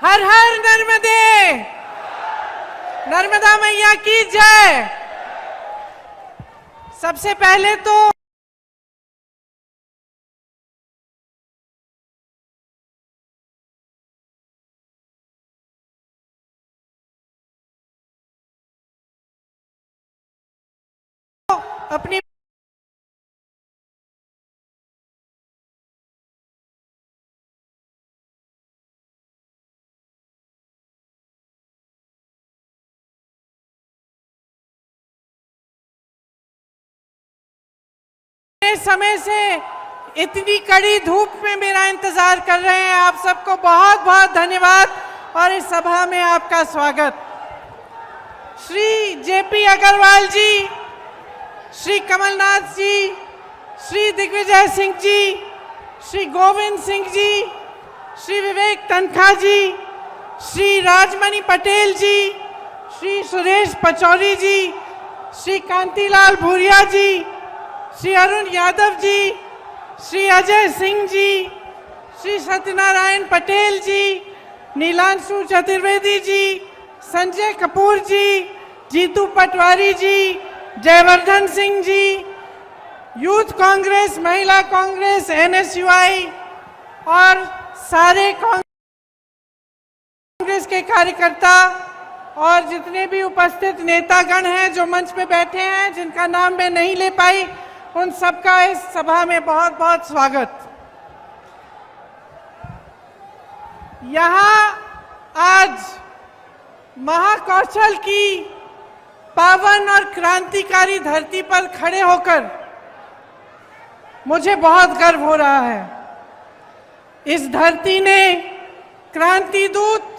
हर हर नर्मदे, नर्मदा मैया की जय। सबसे पहले तो अपनी समय से इतनी कड़ी धूप में मेरा इंतजार कर रहे हैं, आप सबको बहुत बहुत धन्यवाद और इस सभा में आपका स्वागत। श्री जेपी अग्रवाल जी, श्री कमलनाथ जी, श्री दिग्विजय सिंह जी, श्री गोविंद सिंह जी, श्री विवेक तनखा जी, श्री राजमणि पटेल जी, श्री सुरेश पचौरी जी, श्री कांतिलाल भूरिया जी, श्री अरुण यादव जी, श्री अजय सिंह जी, श्री सत्यनारायण पटेल जी, नीलांशु चतुर्वेदी जी, संजय कपूर जी, जीतू पटवारी जी, जयवर्धन सिंह जी, यूथ कांग्रेस, महिला कांग्रेस, एनएसयूआई और सारे कांग्रेस के कार्यकर्ता और जितने भी उपस्थित नेतागण हैं जो मंच पे बैठे हैं, जिनका नाम मैं नहीं ले पाई, उन सबका इस सभा में बहुत बहुत स्वागत। यहाँ आज महाकौशल की पावन और क्रांतिकारी धरती पर खड़े होकर मुझे बहुत गर्व हो रहा है। इस धरती ने क्रांति दूत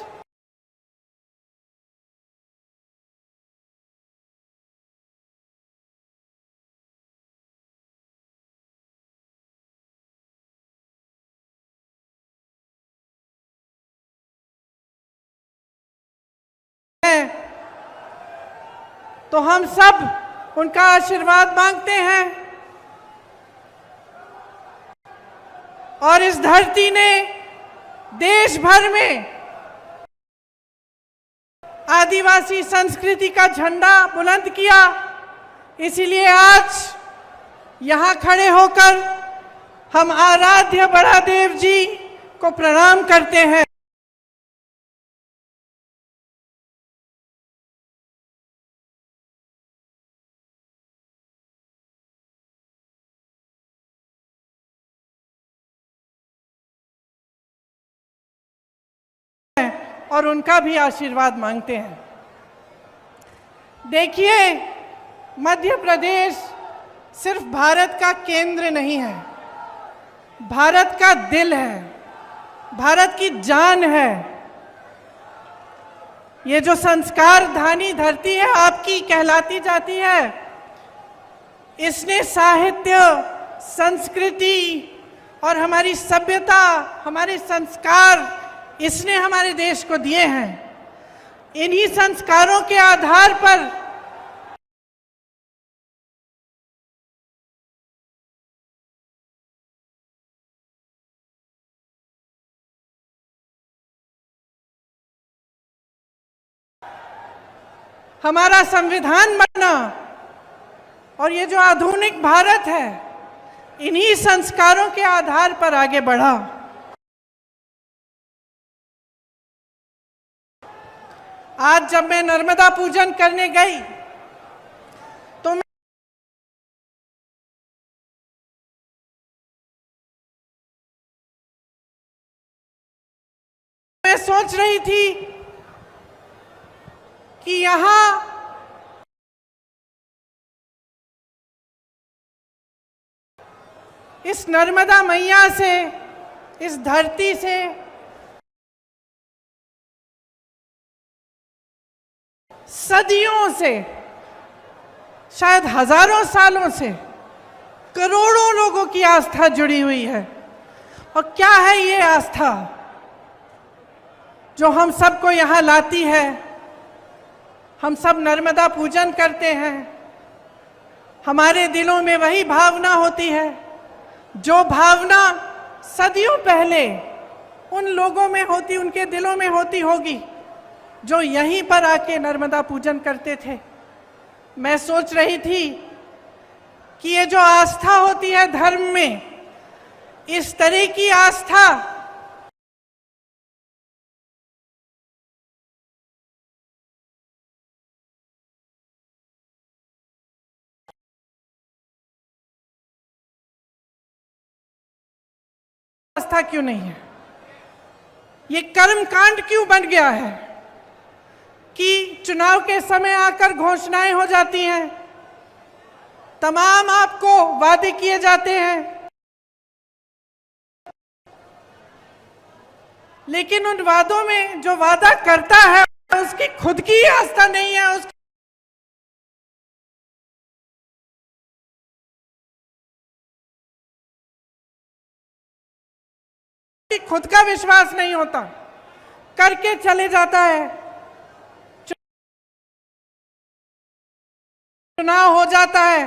तो हम सब उनका आशीर्वाद मांगते हैं और इस धरती ने देश भर में आदिवासी संस्कृति का झंडा बुलंद किया। इसीलिए आज यहाँ खड़े होकर हम आराध्य बड़ा देव जी को प्रणाम करते हैं। और उनका भी आशीर्वाद मांगते हैं। देखिए, मध्य प्रदेश सिर्फ भारत का केंद्र नहीं है, भारत का दिल है, भारत की जान है। ये जो संस्कार धानी धरती है आपकी कहलाती जाती है, इसने साहित्य, संस्कृति और हमारी सभ्यता, हमारे संस्कार इसने हमारे देश को दिए हैं। इन्हीं संस्कारों के आधार पर हमारा संविधान बना और ये जो आधुनिक भारत है, इन्हीं संस्कारों के आधार पर आगे बढ़ा। आज जब मैं नर्मदा पूजन करने गई तो मैं सोच रही थी कि यहाँ इस नर्मदा मैया से, इस धरती से सदियों से, शायद हजारों सालों से करोड़ों लोगों की आस्था जुड़ी हुई है। और क्या है ये आस्था जो हम सबको यहाँ लाती है? हम सब नर्मदा पूजन करते हैं, हमारे दिलों में वही भावना होती है जो भावना सदियों पहले उन लोगों में होती, उनके दिलों में होती होगी जो यहीं पर आके नर्मदा पूजन करते थे। मैं सोच रही थी कि ये जो आस्था होती है धर्म में, इस तरह की आस्था क्यों नहीं है? ये कर्म कांड क्यों बन गया है कि चुनाव के समय आकर घोषणाएं हो जाती हैं, तमाम आपको वादे किए जाते हैं, लेकिन उन वादों में जो वादा करता है उसकी खुद की आस्था नहीं है, उसकी खुद का विश्वास नहीं होता, करके चले जाता है। चुनाव हो जाता है,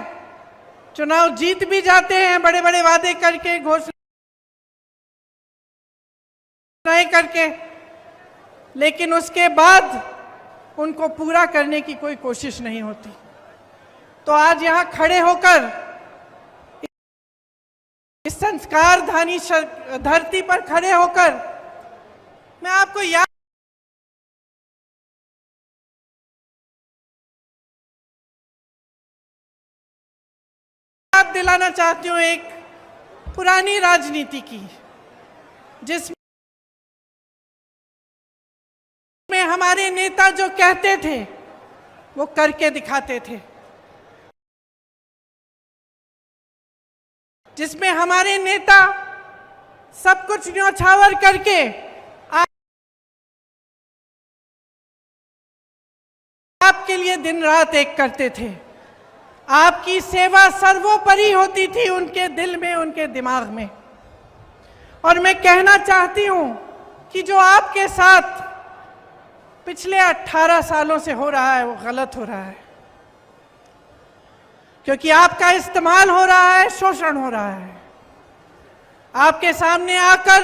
चुनाव जीत भी जाते हैं बड़े बड़े वादे करके, घोषणाएं करके, लेकिन उसके बाद उनको पूरा करने की कोई कोशिश नहीं होती। तो आज यहां खड़े होकर इस संस्कारधानी धरती पर खड़े होकर मैं आपको याद दिलाना चाहती हूं एक पुरानी राजनीति की, जिसमें हमारे नेता जो कहते थे वो करके दिखाते थे, जिसमें हमारे नेता सब कुछ न्योछावर करके आपके लिए दिन रात एक करते थे। आपकी सेवा सर्वोपरि होती थी उनके दिल में, उनके दिमाग में। और मैं कहना चाहती हूं कि जो आपके साथ पिछले 18 सालों से हो रहा है वो गलत हो रहा है, क्योंकि आपका इस्तेमाल हो रहा है, शोषण हो रहा है। आपके सामने आकर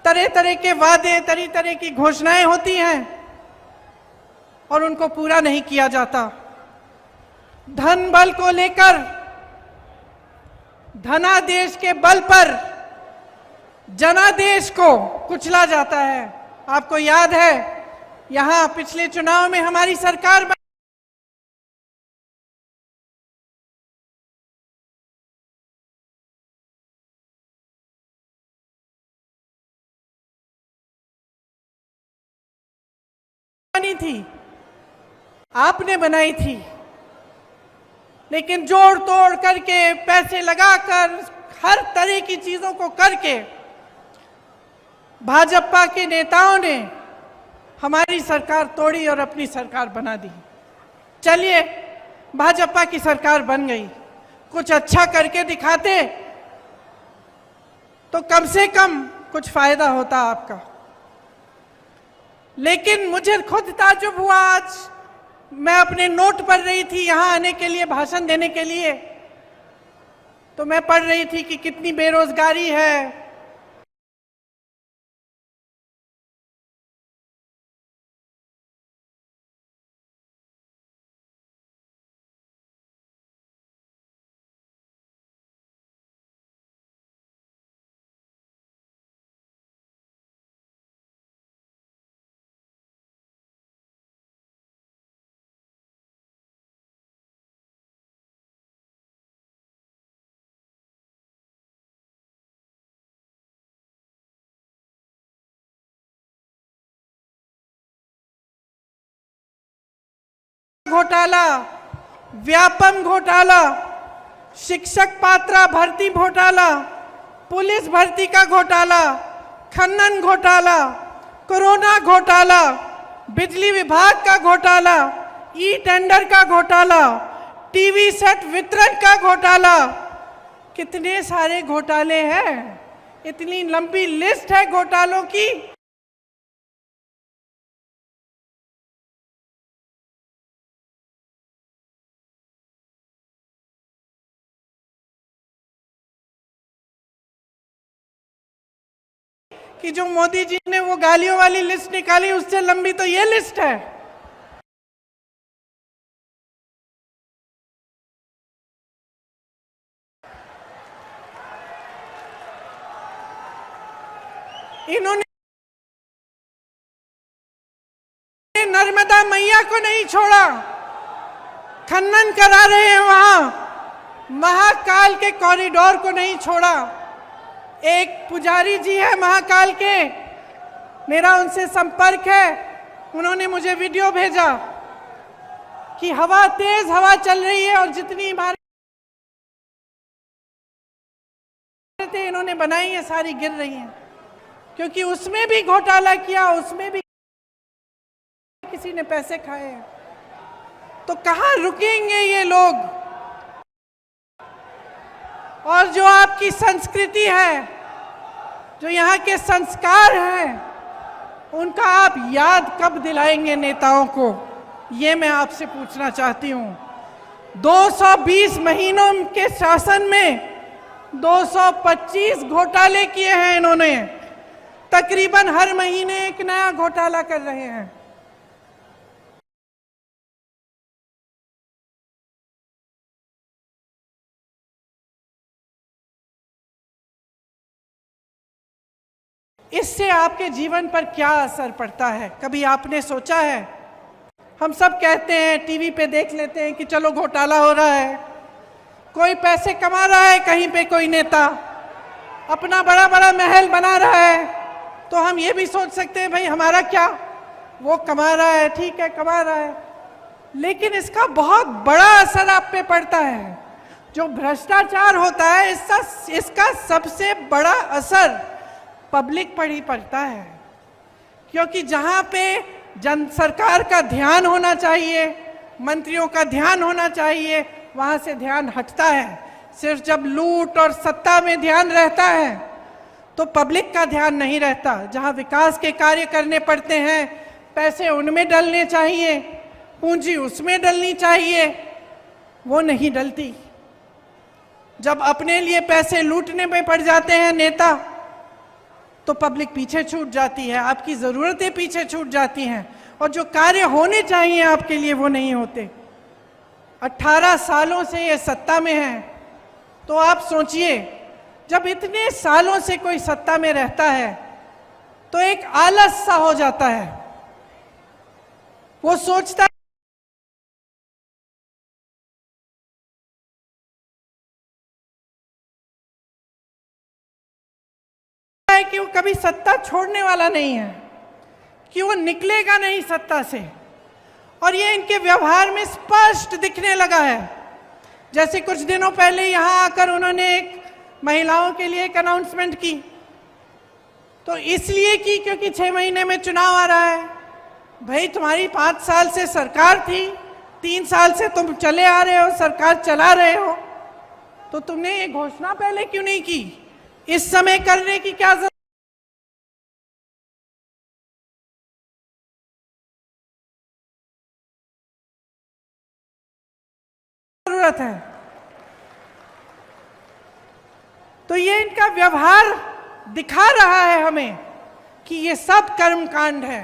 तरह तरह के वादे, तरह तरह की घोषणाएं होती हैं और उनको पूरा नहीं किया जाता। धन बल को लेकर, धनादेश के बल पर जनादेश को कुचला जाता है। आपको याद है यहां पिछले चुनाव में हमारी सरकार बनी थी, आपने बनाई थी, लेकिन जोड़ तोड़ करके, पैसे लगाकर, हर तरह की चीजों को करके भाजपा के नेताओं ने हमारी सरकार तोड़ी और अपनी सरकार बना दी। चलिए, भाजपा की सरकार बन गई, कुछ अच्छा करके दिखाते तो कम से कम कुछ फायदा होता आपका। लेकिन मुझे खुद ताज्जुब हुआ, आज मैं अपने नोट पढ़ रही थी यहां आने के लिए, भाषण देने के लिए, तो मैं पढ़ रही थी कि कितनी बेरोजगारी है, घोटाला, व्यापम घोटाला, शिक्षक पात्रा भर्ती घोटाला, पुलिस भर्ती का घोटाला, खनन घोटाला, कोरोना घोटाला, बिजली विभाग का घोटाला, ई टेंडर का घोटाला, टीवी सेट वितरण का घोटाला, कितने सारे घोटाले हैं, इतनी लंबी लिस्ट है घोटालों की। कि जो मोदी जी ने वो गालियों वाली लिस्ट निकाली उससे लंबी तो ये लिस्ट है। इन्होंने नर्मदा मैया को नहीं छोड़ा, खनन करा रहे हैं वहां। महाकाल के कॉरिडोर को नहीं छोड़ा। एक पुजारी जी है महाकाल के, मेरा उनसे संपर्क है, उन्होंने मुझे वीडियो भेजा कि हवा तेज हवा चल रही है और जितनी इमारतें इन्होंने बनाई है सारी गिर रही हैं, क्योंकि उसमें भी घोटाला किया, उसमें भी किसी ने पैसे खाए हैं। तो कहां रुकेंगे ये लोग? और जो आपकी संस्कृति है, जो यहाँ के संस्कार हैं, उनका आप याद कब दिलाएंगे नेताओं को? ये मैं आपसे पूछना चाहती हूँ। 220 महीनों के शासन में 225 घोटाले किए हैं इन्होंने। तकरीबन हर महीने एक नया घोटाला कर रहे हैं। इससे आपके जीवन पर क्या असर पड़ता है, कभी आपने सोचा है? हम सब कहते हैं, टीवी पे देख लेते हैं कि चलो घोटाला हो रहा है, कोई पैसे कमा रहा है कहीं पे, कोई नेता अपना बड़ा बड़ा महल बना रहा है, तो हम ये भी सोच सकते हैं भाई हमारा क्या, वो कमा रहा है, ठीक है कमा रहा है। लेकिन इसका बहुत बड़ा असर आप पे पड़ता है। जो भ्रष्टाचार होता है, इसका सबसे बड़ा असर पब्लिक पर ही पड़ता है, क्योंकि जहां पे जन सरकार का ध्यान होना चाहिए, मंत्रियों का ध्यान होना चाहिए, वहां से ध्यान हटता है। सिर्फ जब लूट और सत्ता में ध्यान रहता है तो पब्लिक का ध्यान नहीं रहता। जहां विकास के कार्य करने पड़ते हैं, पैसे उनमें डलने चाहिए, पूंजी उसमें डलनी चाहिए, वो नहीं डलती। जब अपने लिए पैसे लूटने में पड़ जाते हैं नेता, तो पब्लिक पीछे छूट जाती है, आपकी जरूरतें पीछे छूट जाती हैं, और जो कार्य होने चाहिए आपके लिए वो नहीं होते। 18 सालों से ये सत्ता में है, तो आप सोचिए, जब इतने सालों से कोई सत्ता में रहता है तो एक आलस सा हो जाता है। वो सोचता है कि वो कभी सत्ता छोड़ने वाला नहीं है, कि वो निकलेगा नहीं सत्ता से। और ये इनके व्यवहार में स्पष्ट दिखने लगा है। जैसे कुछ दिनों पहले यहाँ आकर उन्होंने एक महिलाओं के लिए एक अनाउंसमेंट की, तो इसलिए की क्योंकि 6 महीने में चुनाव आ रहा है। भाई तुम्हारी 5 साल से सरकार थी, 3 साल से तुम चले आ रहे हो, सरकार चला रहे हो, तो तुमने ये घोषणा पहले क्यों नहीं की? इस समय करने की क्या जरूरत है? तो ये इनका व्यवहार दिखा रहा है हमें कि ये सब कर्मकांड है।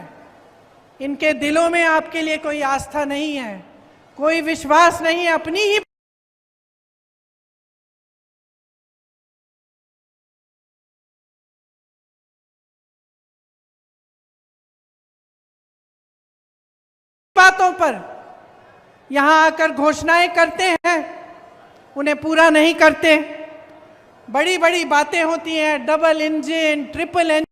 इनके दिलों में आपके लिए कोई आस्था नहीं है, कोई विश्वास नहीं है, अपनी ही बातों पर यहां आकर घोषणाएं करते हैं, उन्हें पूरा नहीं करते। बड़ी बड़ी बातें होती हैं, डबल इंजन, ट्रिपल इंजन,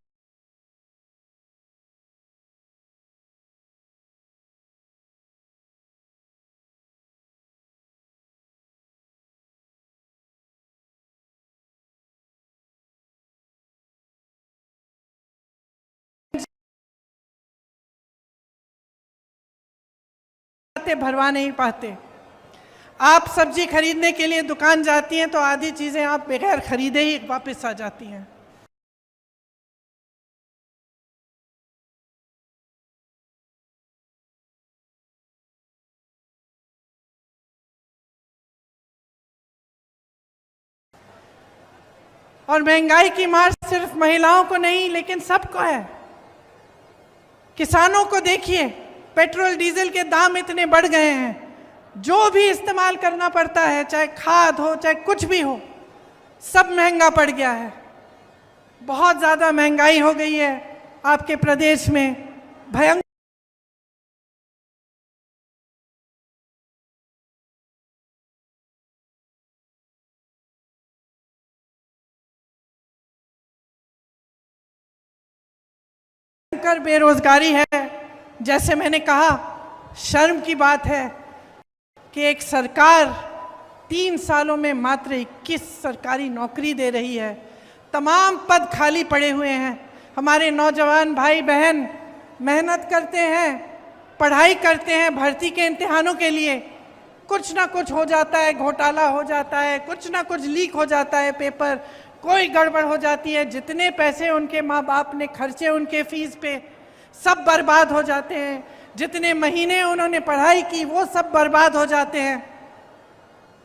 भरवा नहीं पाते। आप सब्जी खरीदने के लिए दुकान जाती हैं तो आधी चीजें आप बगैर खरीदे ही वापस आ जाती हैं। और महंगाई की मार सिर्फ महिलाओं को नहीं लेकिन सबको है। किसानों को देखिए, पेट्रोल डीजल के दाम इतने बढ़ गए हैं, जो भी इस्तेमाल करना पड़ता है, चाहे खाद हो चाहे कुछ भी हो, सब महंगा पड़ गया है। बहुत ज़्यादा महंगाई हो गई है आपके प्रदेश में, भयंकर। बेरोजगारी है। जैसे मैंने कहा, शर्म की बात है कि एक सरकार 3 सालों में मात्र 21 सरकारी नौकरी दे रही है। तमाम पद खाली पड़े हुए हैं। हमारे नौजवान भाई बहन मेहनत करते हैं, पढ़ाई करते हैं भर्ती के इम्तिहानों के लिए, कुछ ना कुछ हो जाता है, घोटाला हो जाता है, कुछ ना कुछ लीक हो जाता है पेपर, कोई गड़बड़ हो जाती है। जितने पैसे उनके माँ बाप ने खर्चे उनके फीस पे, सब बर्बाद हो जाते हैं। जितने महीने उन्होंने पढ़ाई की वो सब बर्बाद हो जाते हैं।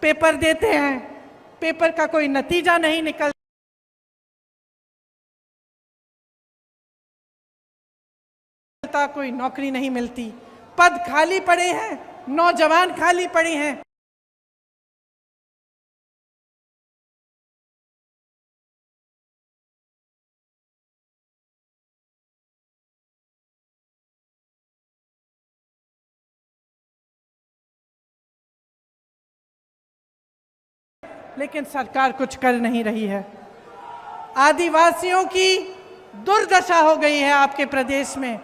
पेपर देते हैं, पेपर का कोई नतीजा नहीं निकलता, कोई नौकरी नहीं मिलती, पद खाली पड़े हैं, नौजवान खाली पड़े हैं। लेकिन सरकार कुछ कर नहीं रही है। आदिवासियों की दुर्दशा हो गई है आपके प्रदेश में।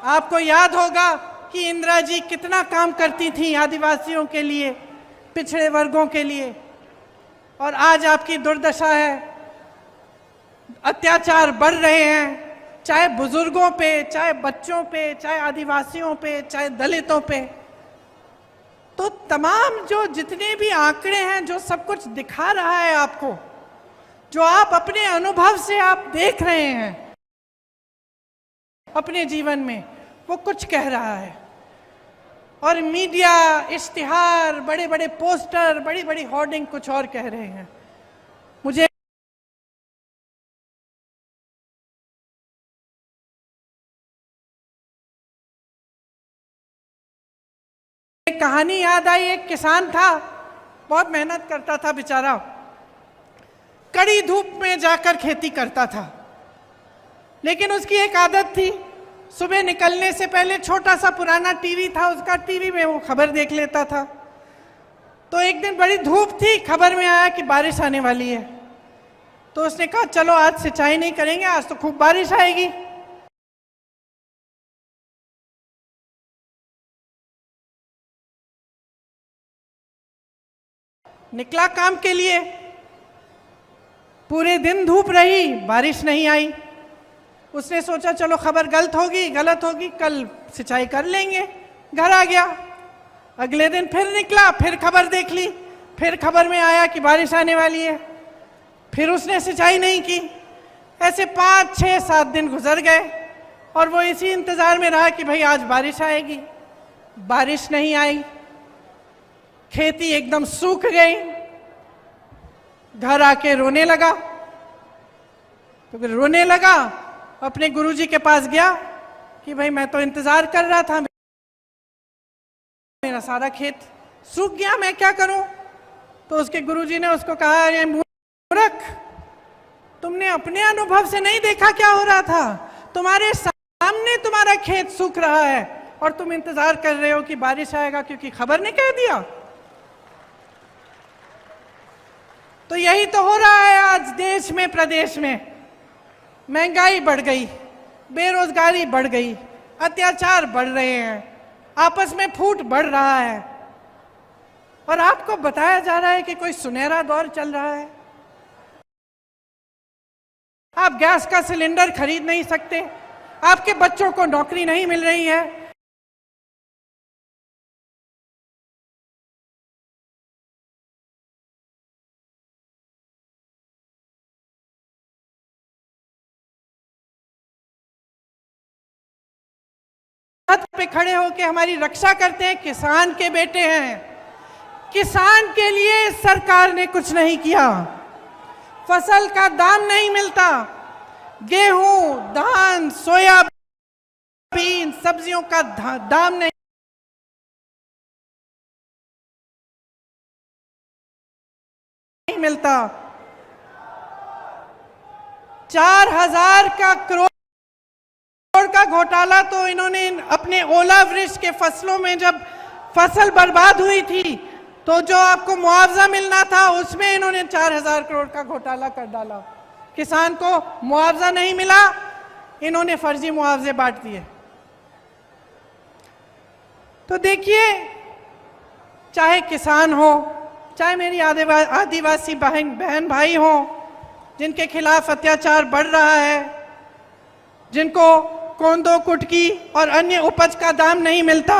आपको याद होगा कि इंदिरा जी कितना काम करती थी आदिवासियों के लिए, पिछड़े वर्गों के लिए, और आज आपकी दुर्दशा है। अत्याचार बढ़ रहे हैं, चाहे बुजुर्गों पे, चाहे बच्चों पे, चाहे आदिवासियों पे, चाहे दलितों पे। तो तमाम जो जितने भी आंकड़े हैं, जो सब कुछ दिखा रहा है आपको, जो आप अपने अनुभव से आप देख रहे हैं अपने जीवन में, वो कुछ कह रहा है। और मीडिया, इश्तिहार, बड़े बड़े पोस्टर, बड़ी बड़ी होर्डिंग कुछ और कह रहे हैं। मुझे एक कहानी याद आई। एक किसान था, बहुत मेहनत करता था बेचारा, कड़ी धूप में जाकर खेती करता था। लेकिन उसकी एक आदत थी, सुबह निकलने से पहले छोटा सा पुराना टीवी था उसका, टीवी में वो खबर देख लेता था। तो एक दिन बड़ी धूप थी, खबर में आया कि बारिश आने वाली है। तो उसने कहा चलो आज सिंचाई नहीं करेंगे, आज तो खूब बारिश आएगी। निकला काम के लिए, पूरे दिन धूप रही, बारिश नहीं आई। उसने सोचा चलो खबर गलत होगी, कल सिंचाई कर लेंगे। घर आ गया, अगले दिन फिर निकला, फिर खबर देख ली, फिर खबर में आया कि बारिश आने वाली है। फिर उसने सिंचाई नहीं की। ऐसे 5, 6, 7 दिन गुजर गए और वो इसी इंतजार में रहा कि भाई आज बारिश आएगी। बारिश नहीं आई, खेती एकदम सूख गई। घर आके रोने लगा। तो फिर रोने लगा, अपने गुरुजी के पास गया कि भाई मैं तो इंतजार कर रहा था, मेरा सारा खेत सूख गया, मैं क्या करूं। तो उसके गुरुजी ने उसको कहा, अरे मूर्ख, तुमने अपने अनुभव से नहीं देखा क्या हो रहा था? तुम्हारे सामने तुम्हारा खेत सूख रहा है और तुम इंतजार कर रहे हो कि बारिश आएगा क्योंकि खबर ने कह दिया। तो यही तो हो रहा है आज देश में, प्रदेश में। महंगाई बढ़ गई, बेरोजगारी बढ़ गई, अत्याचार बढ़ रहे हैं, आपस में फूट बढ़ रहा है, और आपको बताया जा रहा है कि कोई सुनहरा दौर चल रहा है। आप गैस का सिलेंडर खरीद नहीं सकते, आपके बच्चों को नौकरी नहीं मिल रही है। छत पे खड़े होकर हमारी रक्षा करते हैं, किसान के बेटे हैं। किसान के लिए सरकार ने कुछ नहीं किया। फसल का दाम नहीं मिलता, गेहूं, धान, सोयाबीन, सब्जियों का दाम नहीं मिलता। 4,000 करोड़ का घोटाला तो इन्होंने अपने ओलावृष्टि के फसलों में, जब फसल बर्बाद हुई थी तो जो आपको मुआवजा मिलना था उसमें इन्होंने 4,000 करोड़ का घोटाला कर डाला। किसान को मुआवजा नहीं मिला, इन्होंने फर्जी मुआवजे बांट दिए। तो देखिए, चाहे किसान हो, चाहे मेरी आदिवासी बहन भाई हो, जिनके खिलाफ अत्याचार बढ़ रहा है, जिनको कोंदो, कुटकी और अन्य उपज का दाम नहीं मिलता,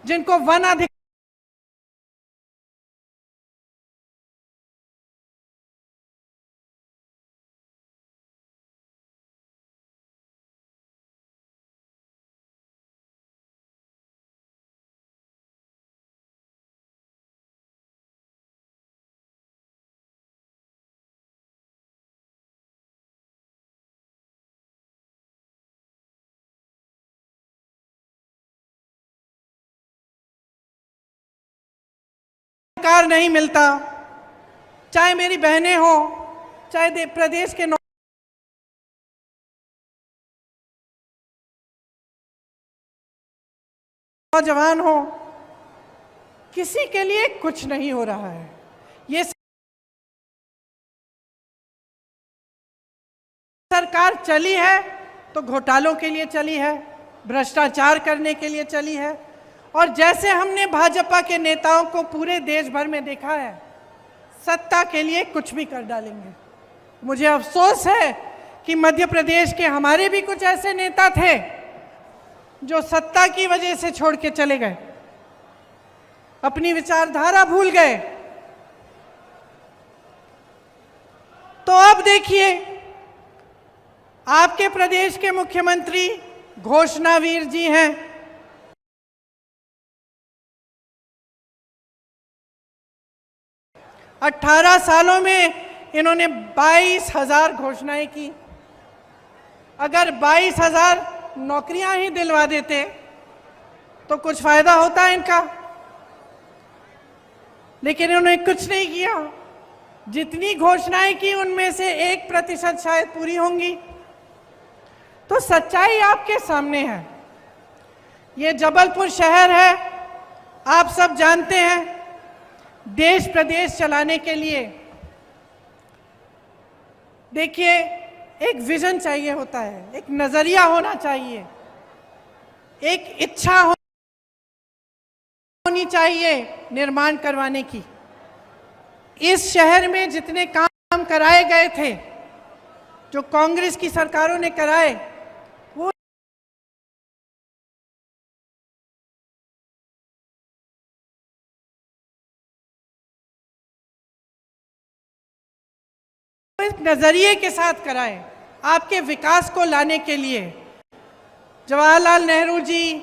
जिनको वन अधिकार नहीं मिलता, चाहे मेरी बहनें हो, चाहे प्रदेश के नौजवान हो, किसी के लिए कुछ नहीं हो रहा है। ये सरकार चली है तो घोटालों के लिए चली है, भ्रष्टाचार करने के लिए चली है। और जैसे हमने भाजपा के नेताओं को पूरे देश भर में देखा है, सत्ता के लिए कुछ भी कर डालेंगे। मुझे अफसोस है कि मध्य प्रदेश के हमारे भी कुछ ऐसे नेता थे जो सत्ता की वजह से छोड़ के चले गए, अपनी विचारधारा भूल गए। तो अब देखिए, आपके प्रदेश के मुख्यमंत्री घोषणावीर जी हैं। 18 सालों में इन्होंने 22,000 घोषणाएं की। अगर 22,000 नौकरियां ही दिलवा देते तो कुछ फायदा होता है इनका, लेकिन इन्होंने कुछ नहीं किया। जितनी घोषणाएं की उनमें से 1% शायद पूरी होंगी। तो सच्चाई आपके सामने है। ये जबलपुर शहर है, आप सब जानते हैं। देश प्रदेश चलाने के लिए देखिए, एक विजन चाहिए होता है, एक नजरिया होना चाहिए, एक इच्छा होनी चाहिए निर्माण करवाने की। इस शहर में जितने काम कराए गए थे, जो कांग्रेस की सरकारों ने कराए, वो एक नजरिए के साथ कराए आपके विकास को लाने के लिए। जवाहरलाल नेहरू जी,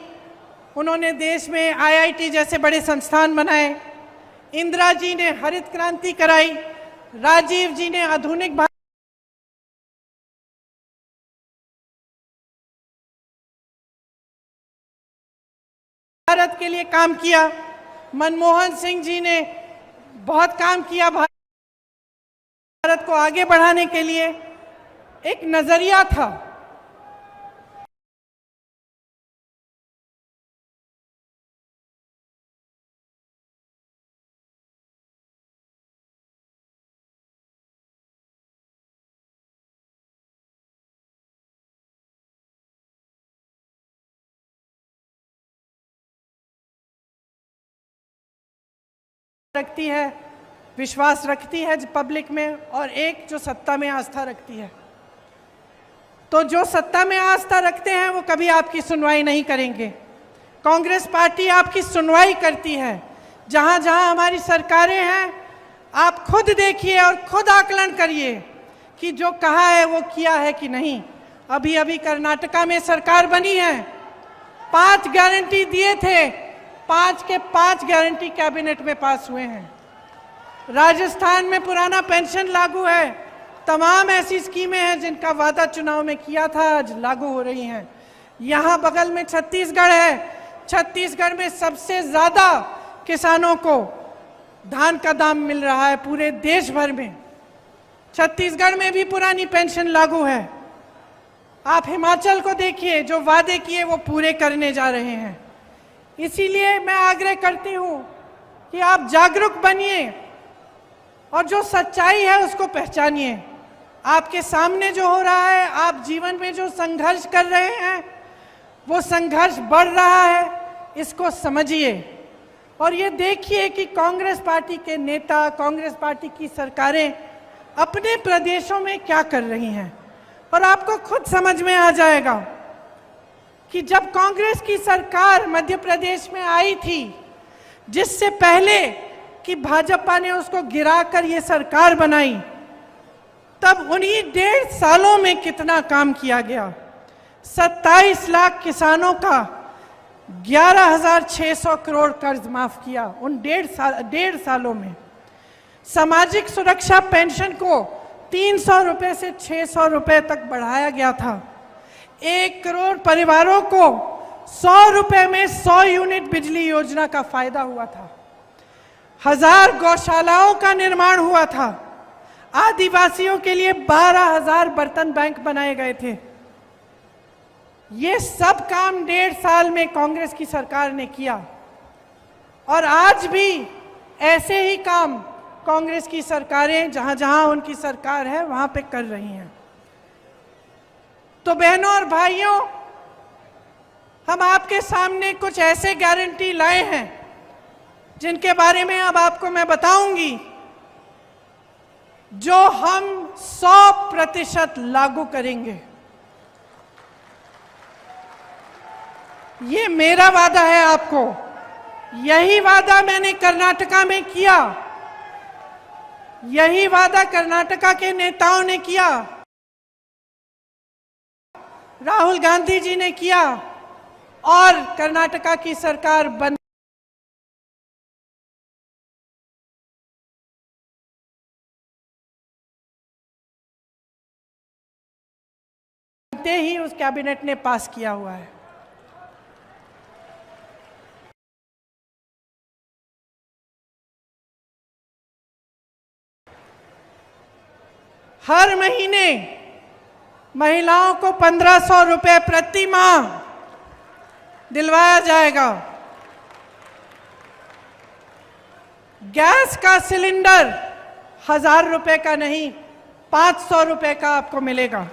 उन्होंने देश में IIT जैसे बड़े संस्थान बनाए। इंदिरा जी ने हरित क्रांति कराई। राजीव जी ने आधुनिक भारत के लिए काम किया। मनमोहन सिंह जी ने बहुत काम किया भारत को आगे बढ़ाने के लिए। एक नजरिया था। रखती है, विश्वास रखती है पब्लिक में, और एक जो सत्ता में आस्था रखती है। तो जो सत्ता में आस्था रखते हैं वो कभी आपकी सुनवाई नहीं करेंगे। कांग्रेस पार्टी आपकी सुनवाई करती है। जहां जहां हमारी सरकारें हैं, आप खुद देखिए और खुद आकलन करिए कि जो कहा है वो किया है कि नहीं। अभी अभी कर्नाटका में सरकार बनी है, 5 गारंटी दिए थे, 5 के 5 गारंटी कैबिनेट में पास हुए हैं। राजस्थान में पुराना पेंशन लागू है। तमाम ऐसी स्कीमें हैं जिनका वादा चुनाव में किया था, आज लागू हो रही हैं। यहाँ बगल में छत्तीसगढ़ है। छत्तीसगढ़ में सबसे ज्यादा किसानों को धान का दाम मिल रहा है पूरे देश भर में। छत्तीसगढ़ में भी पुरानी पेंशन लागू है। आप हिमाचल को देखिए, जो वादे किए वो पूरे करने जा रहे हैं। इसीलिए मैं आग्रह करती हूं कि आप जागरूक बनिए और जो सच्चाई है उसको पहचानिए। आपके सामने जो हो रहा है, आप जीवन में जो संघर्ष कर रहे हैं, वो संघर्ष बढ़ रहा है, इसको समझिए। और ये देखिए कि कांग्रेस पार्टी के नेता, कांग्रेस पार्टी की सरकारें अपने प्रदेशों में क्या कर रही हैं, और आपको खुद समझ में आ जाएगा कि जब कांग्रेस की सरकार मध्य प्रदेश में आई थी, जिससे पहले कि भाजपा ने उसको गिराकर ये सरकार बनाई, तब उन्हीं 1.5 सालों में कितना काम किया गया। 27 लाख किसानों का 11,600 करोड़ कर्ज माफ किया उन 1.5 सालों में। सामाजिक सुरक्षा पेंशन को 300 रुपए से 600 रुपए तक बढ़ाया गया था। 1 करोड़ परिवारों को 100 रुपए में 100 यूनिट बिजली योजना का फायदा हुआ था। 1000 गौशालाओं का निर्माण हुआ था। आदिवासियों के लिए 12,000 बर्तन बैंक बनाए गए थे। ये सब काम 1.5 साल में कांग्रेस की सरकार ने किया, और आज भी ऐसे ही काम कांग्रेस की सरकारें जहां जहां उनकी सरकार है वहां पे कर रही हैं। तो बहनों और भाइयों, हम आपके सामने कुछ ऐसे गारंटी लाए हैं जिनके बारे में अब आपको मैं बताऊंगी, जो हम 100% लागू करेंगे। ये मेरा वादा है आपको। यही वादा मैंने कर्नाटका में किया, यही वादा कर्नाटका के नेताओं ने किया, राहुल गांधी जी ने किया, और कर्नाटका की सरकार बनते ही उस कैबिनेट ने पास किया हुआ है। हर महीने महिलाओं को 1500 रुपए प्रति माह दिलवाया जाएगा। गैस का सिलेंडर 1000 रुपए का नहीं, 500 रुपए का आपको मिलेगा।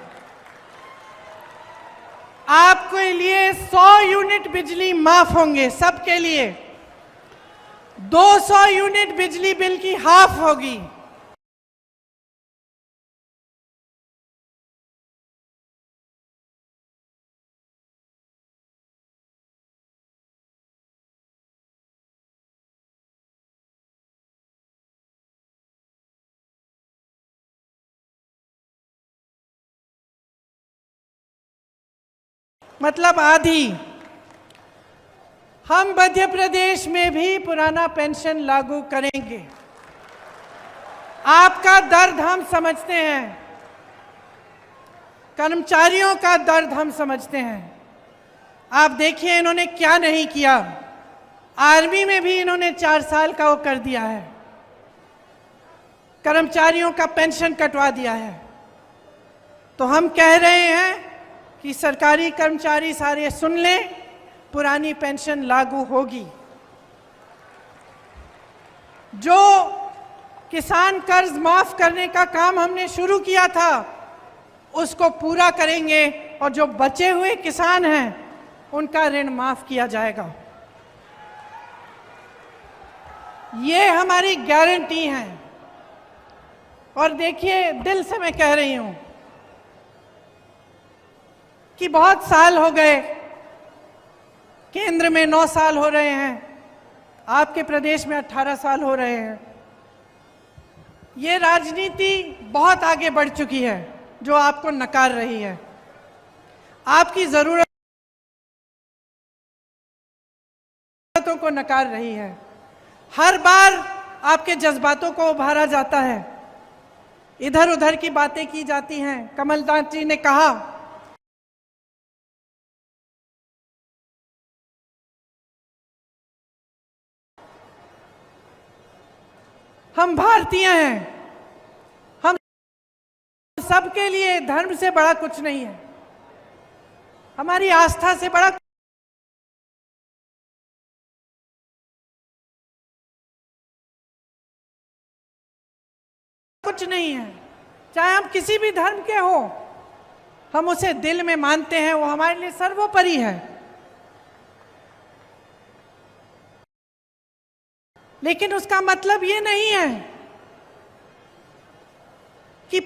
आपके लिए 100 यूनिट बिजली माफ होंगे, सबके लिए। 200 यूनिट बिजली बिल की हाफ होगी। मतलब आधी। हम मध्य प्रदेश में भी पुराना पेंशन लागू करेंगे। आपका दर्द हम समझते हैं, कर्मचारियों का दर्द हम समझते हैं। आप देखिए इन्होंने क्या नहीं किया। आर्मी में भी इन्होंने 4 साल का वो कर दिया है, कर्मचारियों का पेंशन कटवा दिया है। तो हम कह रहे हैं कि सरकारी कर्मचारी सारे सुन लें, पुरानी पेंशन लागू होगी। जो किसान कर्ज माफ करने का काम हमने शुरू किया था, उसको पूरा करेंगे, और जो बचे हुए किसान हैं उनका ऋण माफ किया जाएगा। ये हमारी गारंटी है। और देखिए, दिल से मैं कह रही हूं कि बहुत साल हो गए, केंद्र में 9 साल हो रहे हैं, आपके प्रदेश में 18 साल हो रहे हैं। ये राजनीति बहुत आगे बढ़ चुकी है जो आपको नकार रही है। आपकी जरूरतों को नकार रही है। हर बार आपके जज्बातों को उभारा जाता है, इधर उधर की बातें की जाती हैं। कमलनाथ जी ने कहा हम भारतीय हैं, हम सबके लिए धर्म से बड़ा कुछ नहीं है, हमारी आस्था से बड़ा कुछ नहीं है। चाहे हम किसी भी धर्म के हो, हम उसे दिल में मानते हैं, वो हमारे लिए सर्वोपरि है। लेकिन उसका मतलब ये नहीं है कि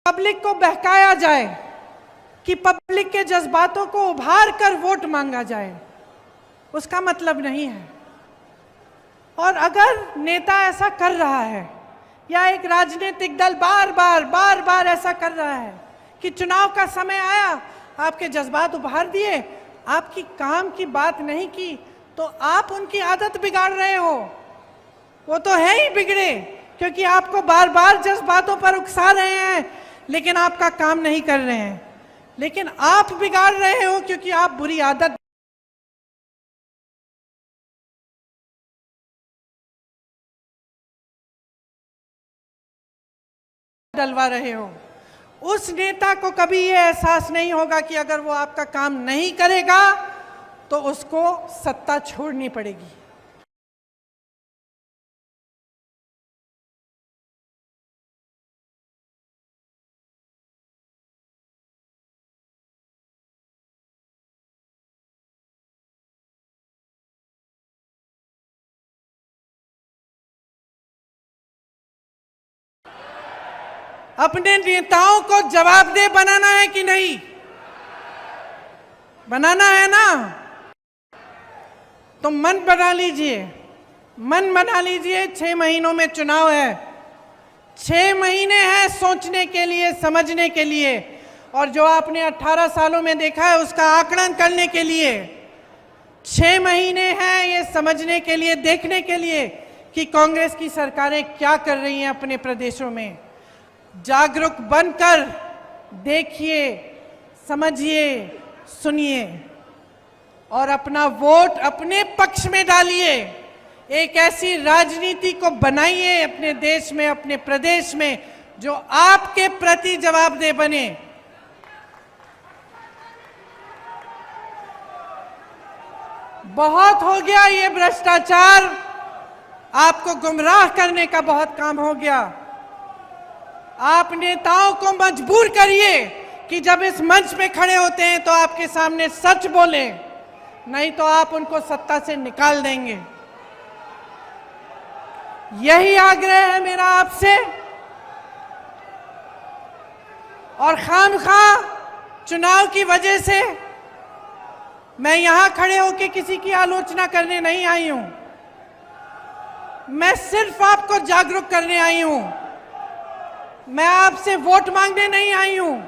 पब्लिक को बहकाया जाए, कि पब्लिक के जज्बातों को उभार कर वोट मांगा जाए, उसका मतलब नहीं है। और अगर नेता ऐसा कर रहा है या एक राजनीतिक दल बार बार ऐसा कर रहा है कि चुनाव का समय आया, आपके जज्बात उभार दिए, आपकी काम की बात नहीं की, तो आप उनकी आदत बिगाड़ रहे हो। वो तो है ही बिगड़े, क्योंकि आपको बार बार जज्बातों पर उकसा रहे हैं, लेकिन आपका काम नहीं कर रहे हैं। लेकिन आप बिगाड़ रहे हो क्योंकि आप बुरी आदत डलवा रहे हो। उस नेता को कभी ये एहसास नहीं होगा कि अगर वो आपका काम नहीं करेगा तो उसको सत्ता छोड़नी पड़ेगी। अपने नेताओं को जवाबदेह बनाना है कि नहीं? बनाना है ना? तो मन बना लीजिए, मन बना लीजिए। 6 महीनों में चुनाव है, 6 महीने हैं सोचने के लिए, समझने के लिए, और जो आपने 18 सालों में देखा है उसका आकलन करने के लिए 6 महीने हैं ये समझने के लिए, देखने के लिए कि कांग्रेस की सरकारें क्या कर रही हैं अपने प्रदेशों में। जागरूक बनकर देखिए, समझिए, सुनिए और अपना वोट अपने पक्ष में डालिए। एक ऐसी राजनीति को बनाइए अपने देश में, अपने प्रदेश में, जो आपके प्रति जवाबदेह बने। बहुत हो गया ये भ्रष्टाचार, आपको गुमराह करने का बहुत काम हो गया। आप नेताओं को मजबूर करिए कि जब इस मंच पे खड़े होते हैं तो आपके सामने सच बोले, नहीं तो आप उनको सत्ता से निकाल देंगे। यही आग्रह है मेरा आपसे। और खामखा चुनाव की वजह से मैं यहां खड़े होकर किसी की आलोचना करने नहीं आई हूं, मैं सिर्फ आपको जागरूक करने आई हूं। मैं आपसे वोट मांगने नहीं आई हूं,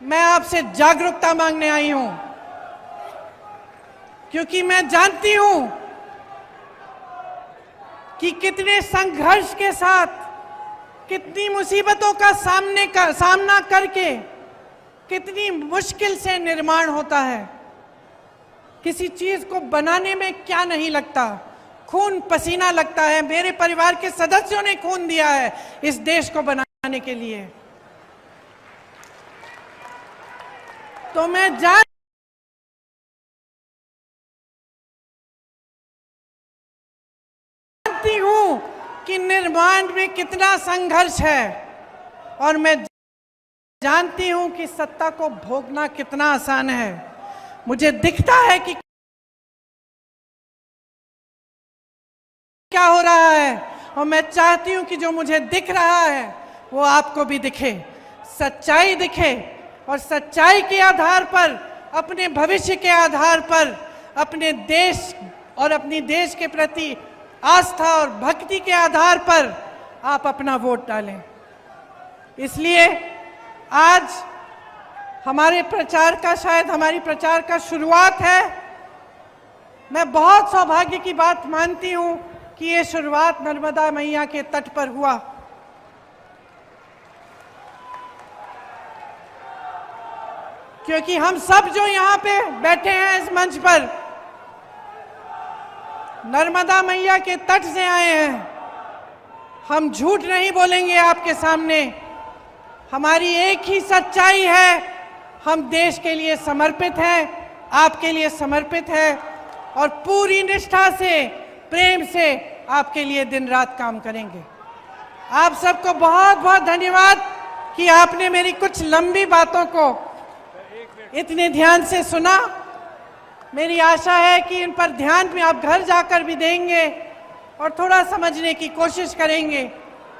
मैं आपसे जागरूकता मांगने आई हूं, क्योंकि मैं जानती हूं कि कितने संघर्ष के साथ, कितनी मुसीबतों का सामना करके कितनी मुश्किल से निर्माण होता है। किसी चीज को बनाने में क्या नहीं लगता, खून पसीना लगता है। मेरे परिवार के सदस्यों ने खून दिया है इस देश को बनाने के लिए। तो मैं जानती हूं कि निर्माण में कितना संघर्ष है, और मैं जानती हूं कि सत्ता को भोगना कितना आसान है। मुझे दिखता है कि क्या हो रहा है, और मैं चाहती हूं कि जो मुझे दिख रहा है वो आपको भी दिखे, सच्चाई दिखे, और सच्चाई के आधार पर, अपने भविष्य के आधार पर, अपने देश और अपनी देश के प्रति आस्था और भक्ति के आधार पर आप अपना वोट डालें। इसलिए आज हमारे प्रचार का, शायद हमारी प्रचार का शुरुआत है। मैं बहुत सौभाग्य की बात मानती हूं कि ये शुरुआत नर्मदा मैया के तट पर हुआ। क्योंकि हम सब जो यहाँ पे बैठे हैं इस मंच पर, नर्मदा मैया के तट से आए हैं। हम झूठ नहीं बोलेंगे आपके सामने। हमारी एक ही सच्चाई है, हम देश के लिए समर्पित हैं, आपके लिए समर्पित हैं और पूरी निष्ठा से, प्रेम से आपके लिए दिन रात काम करेंगे। आप सबको बहुत बहुत धन्यवाद कि आपने मेरी कुछ लंबी बातों को इतने ध्यान से सुना। मेरी आशा है कि इन पर ध्यान भी आप घर जाकर भी देंगे और थोड़ा समझने की कोशिश करेंगे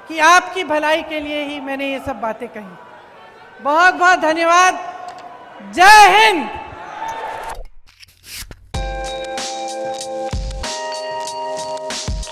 कि आपकी भलाई के लिए ही मैंने ये सब बातें कही। बहुत बहुत धन्यवाद। जय हिंद।